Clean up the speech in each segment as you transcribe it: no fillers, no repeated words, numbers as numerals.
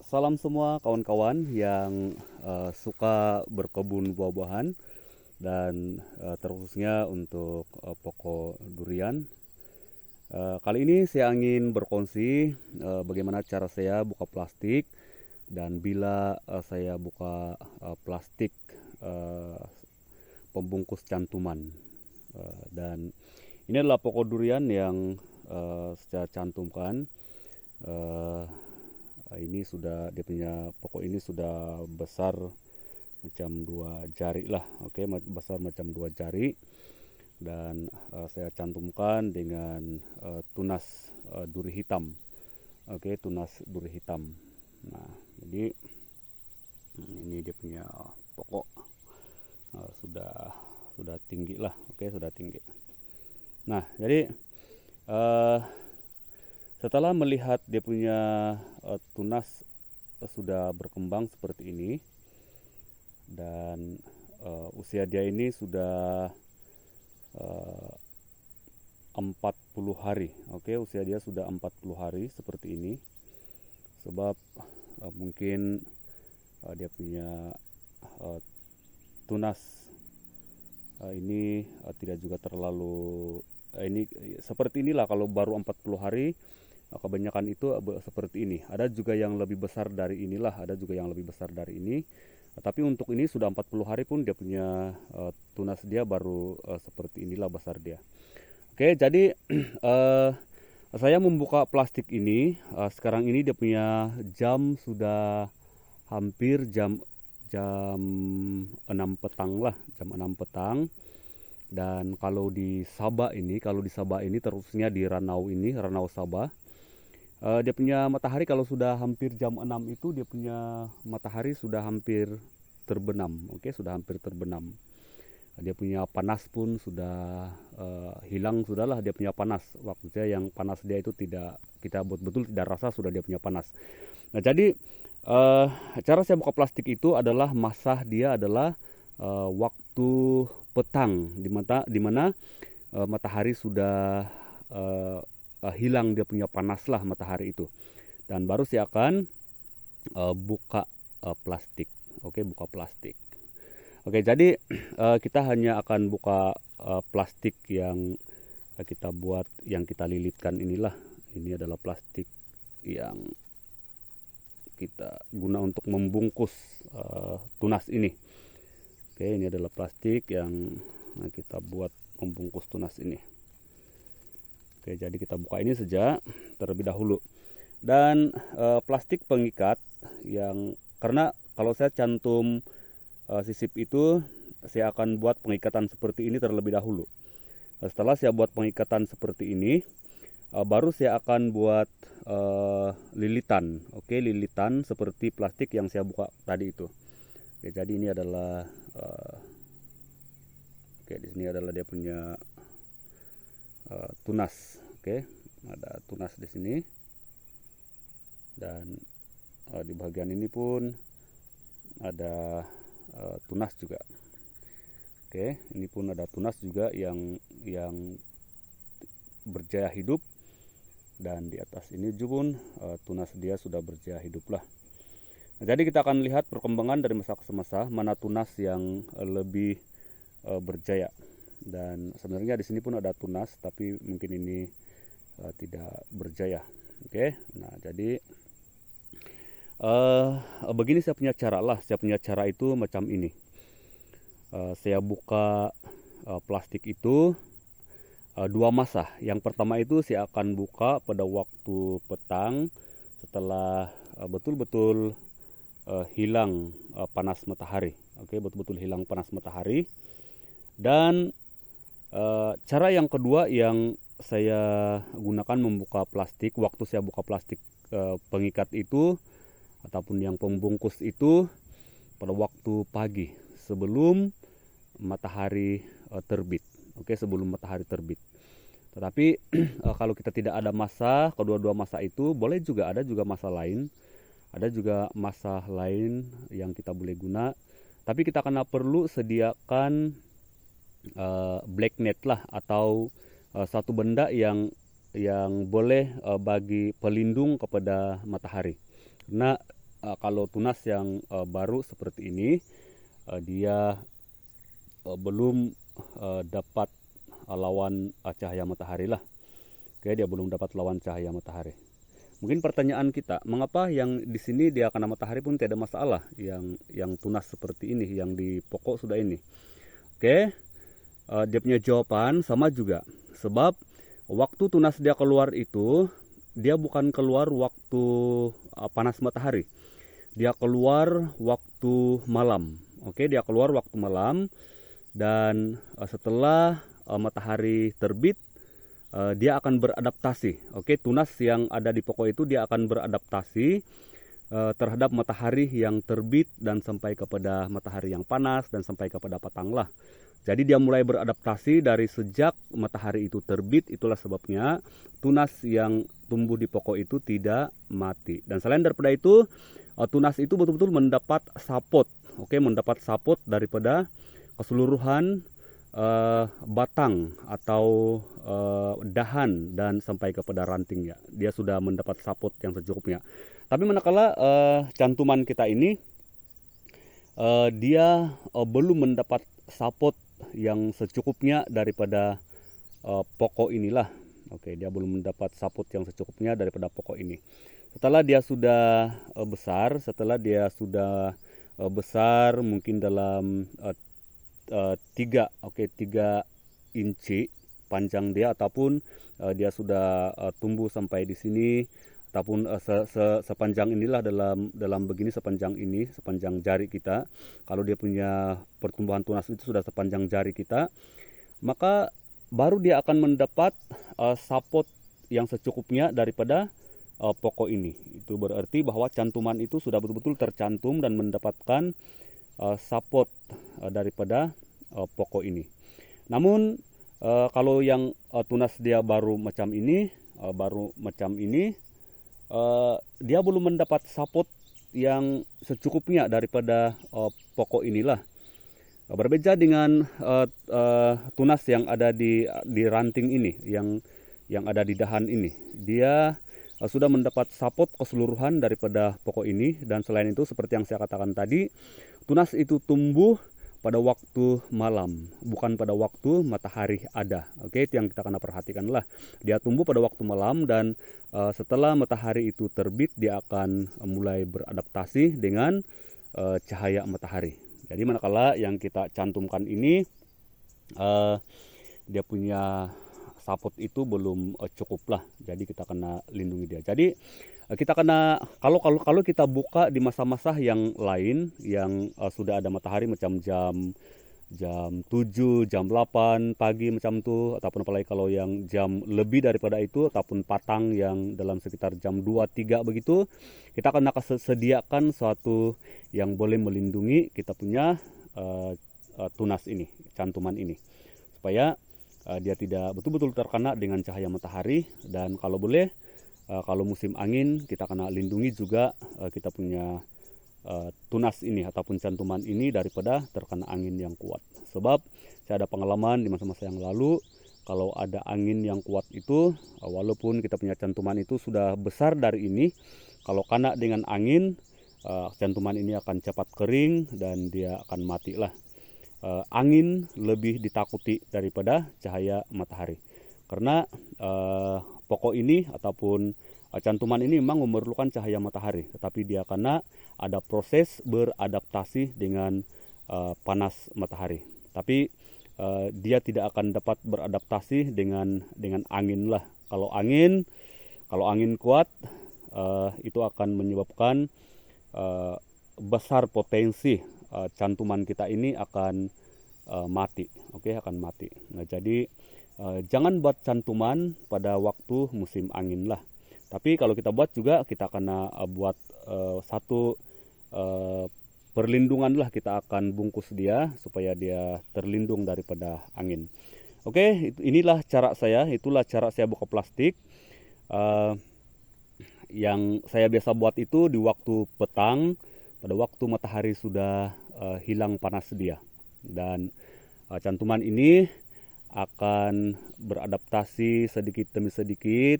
Salam semua kawan-kawan yang suka berkebun buah-buahan dan terkhususnya untuk pokok durian. Kali ini saya ingin berkongsi bagaimana cara saya buka plastik dan bila saya buka plastik eh, pembungkus cantuman. Dan ini adalah pokok durian yang saya cantumkan. Eh, ini sudah dia punya pokok ini sudah besar macam dua jari lah, oke, besar macam dua jari dan saya cantumkan dengan tunas duri hitam, oke, tunas duri hitam. Nah, jadi ini dia punya pokok sudah tinggi lah, oke, sudah tinggi. Nah, jadi eh, setelah melihat dia punya tunas sudah berkembang seperti ini dan usia dia ini sudah uh, 40 hari. Oke, usia dia sudah 40 hari seperti ini. Sebab mungkin dia punya uh, tunas ini tidak juga terlalu ini seperti inilah kalau baru 40 hari. Kebanyakan itu seperti ini. Ada juga yang lebih besar dari inilah, ada juga yang lebih besar dari ini. Tapi untuk ini sudah 40 hari pun dia punya tunas dia baru seperti inilah besar dia. Oke, jadi saya membuka plastik ini. Sekarang ini dia punya jam sudah hampir jam jam 6 petang lah, jam 6 petang. Dan kalau di Sabah ini, terusnya di Ranau ini, Ranau Sabah, dia punya matahari kalau sudah hampir jam 6 itu dia punya matahari sudah hampir terbenam, oke, sudah hampir terbenam. Dia punya panas pun sudah hilang sudahlah dia punya panas. Waktunya yang panas dia itu tidak kita betul-betul tidak rasa sudah dia punya panas. Nah, jadi uh, cara saya buka plastik itu adalah masa dia adalah waktu petang di mana matahari sudah hilang dia punya panas lah matahari itu, dan baru saya akan buka plastik. Oke, buka plastik. Oke, jadi kita hanya akan buka plastik yang kita buat, yang kita lilitkan inilah. Ini adalah plastik yang kita guna untuk membungkus tunas ini. Oke, ini adalah plastik yang kita buat membungkus tunas ini. Oke, jadi kita buka ini saja terlebih dahulu. Dan plastik pengikat yang karena kalau saya cantum sisip itu, saya akan buat pengikatan seperti ini terlebih dahulu. Setelah saya buat pengikatan seperti ini, baru saya akan buat lilitan. Oke, lilitan seperti plastik yang saya buka tadi itu. Oke, jadi ini adalah oke, di sini adalah dia punya tunas. Oke, ada tunas di sini, dan di bagian ini pun ada tunas juga. Oke, ini pun ada tunas juga yang berjaya hidup, dan di atas ini juga pun tunas dia sudah berjaya hidup lah. Nah, jadi kita akan lihat perkembangan dari masa ke masa mana tunas yang lebih berjaya. Dan sebenarnya di sini pun ada tunas, tapi mungkin ini tidak berjaya. Oke, nah jadi begini saya punya cara lah. Saya punya cara itu macam ini. Saya buka plastik itu dua masa. Yang pertama itu saya akan buka pada waktu petang setelah betul-betul hilang panas matahari. Oke, betul-betul hilang panas matahari. Dan cara yang kedua yang saya gunakan membuka plastik, waktu saya buka plastik pengikat itu ataupun yang pembungkus itu pada waktu pagi sebelum matahari terbit. Oke, sebelum matahari terbit. Tetapi kalau kita tidak ada masa, kedua-dua masa itu boleh juga, ada juga masa lain. Ada juga masa lain yang kita boleh guna. Tapi kita akan perlu sediakan black net lah, atau satu benda yang boleh bagi pelindung kepada matahari. Karena kalau tunas yang baru seperti ini, dia belum dapat lawan cahaya matahari lah. Oke, dia belum dapat lawan cahaya matahari. Mungkin pertanyaan kita, mengapa yang di sini dia kena matahari pun tidak ada masalah, yang tunas seperti ini, yang di pokok sudah ini? Oke, dia punya jawaban sama juga. Sebab waktu tunas dia keluar itu, dia bukan keluar waktu panas matahari. Dia keluar waktu malam. Oke, dia keluar waktu malam, dan setelah matahari terbit, dia akan beradaptasi. Oke, tunas yang ada di pokok itu dia akan beradaptasi terhadap matahari yang terbit dan sampai kepada matahari yang panas dan sampai kepada petang lah. Jadi dia mulai beradaptasi dari sejak matahari itu terbit. Itulah sebabnya tunas yang tumbuh di pokok itu tidak mati. Dan selain daripada itu, tunas itu betul-betul mendapat sapot. Oke, mendapat sapot daripada keseluruhan batang atau dahan dan sampai kepada rantingnya. Dia sudah mendapat sapot yang secukupnya. Tapi manakala cantuman kita ini dia belum mendapat sapot yang secukupnya daripada pokok inilah. Oke, dia belum mendapat sapot yang secukupnya daripada pokok ini. Setelah dia sudah besar mungkin dalam 3 inci panjang dia, ataupun dia sudah tumbuh sampai di sini, ataupun sepanjang inilah, dalam begini, sepanjang jari kita. Kalau dia punya pertumbuhan tunas itu sudah sepanjang jari kita, maka baru dia akan mendapat sapot yang secukupnya daripada pokok ini. Itu berarti bahwa cantuman itu sudah betul-betul tercantum dan mendapatkan sapot daripada pokok ini. Namun kalau yang tunas dia baru macam ini, dia belum mendapat sapot yang secukupnya daripada pokok inilah. Berbeda dengan tunas yang ada di ranting ini, yang ada di dahan ini. Dia sudah mendapat sapot keseluruhan daripada pokok ini. Dan selain itu, seperti yang saya katakan tadi, tunas itu tumbuh pada waktu malam, bukan pada waktu matahari ada. Oke, itu yang kita kena perhatikan lah. Dia tumbuh pada waktu malam, dan setelah matahari itu terbit, dia akan mulai beradaptasi dengan cahaya matahari. Jadi manakala yang kita cantumkan ini, dia punya sapot itu belum cukup lah. Jadi kita kena lindungi dia. Jadi kita kena, kalau kita buka di masa-masa yang lain yang sudah ada matahari, macam jam 7, jam 8 pagi macam itu, ataupun apalagi kalau yang jam lebih daripada itu, ataupun patang yang dalam sekitar jam 2, 3 begitu, kita akan sediakan suatu yang boleh melindungi kita punya tunas ini, cantuman ini, supaya dia tidak betul-betul terkena dengan cahaya matahari. Dan kalau boleh, kalau musim angin, kita kena lindungi juga kita punya tunas ini ataupun cantuman ini daripada terkena angin yang kuat. Sebab saya ada pengalaman di masa-masa yang lalu, kalau ada angin yang kuat itu, walaupun kita punya cantuman itu sudah besar dari ini, kalau kena dengan angin, cantuman ini akan cepat kering dan dia akan mati lah. Angin lebih ditakuti daripada cahaya matahari, karena pokok ini ataupun cantuman ini memang memerlukan cahaya matahari, tetapi dia karena ada proses beradaptasi dengan panas matahari. Tapi dia tidak akan dapat beradaptasi dengan angin lah. Kalau angin kuat, itu akan menyebabkan besar potensi cantuman kita ini akan mati. Oke, akan mati. Nah, jadi jangan buat cantuman pada waktu musim angin lah. Tapi kalau kita buat juga, kita kena buat satu perlindungan lah. Kita akan bungkus dia supaya dia terlindung daripada angin. Oke, inilah cara saya. Itulah cara saya buka plastik. Yang saya biasa buat itu di waktu petang, pada waktu matahari sudah hilang panas dia. Dan cantuman ini akan beradaptasi sedikit demi sedikit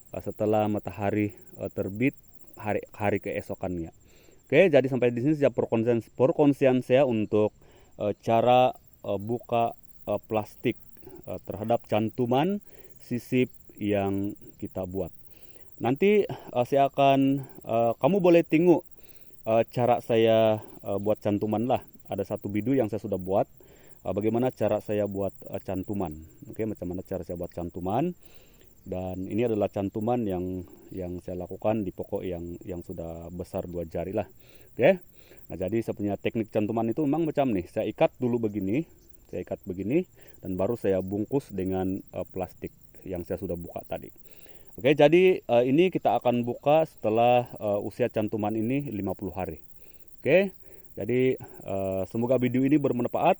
setelah matahari terbit hari keesokannya. Oke, jadi sampai di sini saja perkongsian saya untuk cara buka plastik terhadap cantuman sisip yang kita buat. Nanti saya akan kamu boleh tengok cara saya buat cantuman lah. Ada satu video yang saya sudah buat bagaimana cara saya buat cantuman. Oke, macam mana cara saya buat cantuman. Dan ini adalah cantuman yang saya lakukan di pokok yang sudah besar 2 jari lah. Oke. Nah, jadi saya punya teknik cantuman itu memang macam nih. Saya ikat dulu begini. Saya ikat begini dan baru saya bungkus dengan plastik yang saya sudah buka tadi. Oke, jadi ini kita akan buka setelah usia cantuman ini 50 hari. Oke. Jadi semoga video ini bermanfaat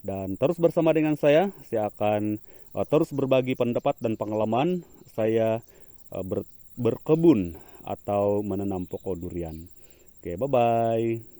dan terus bersama dengan saya akan terus berbagi pendapat dan pengalaman saya berkebun atau menanam pokok durian. Oke, bye-bye.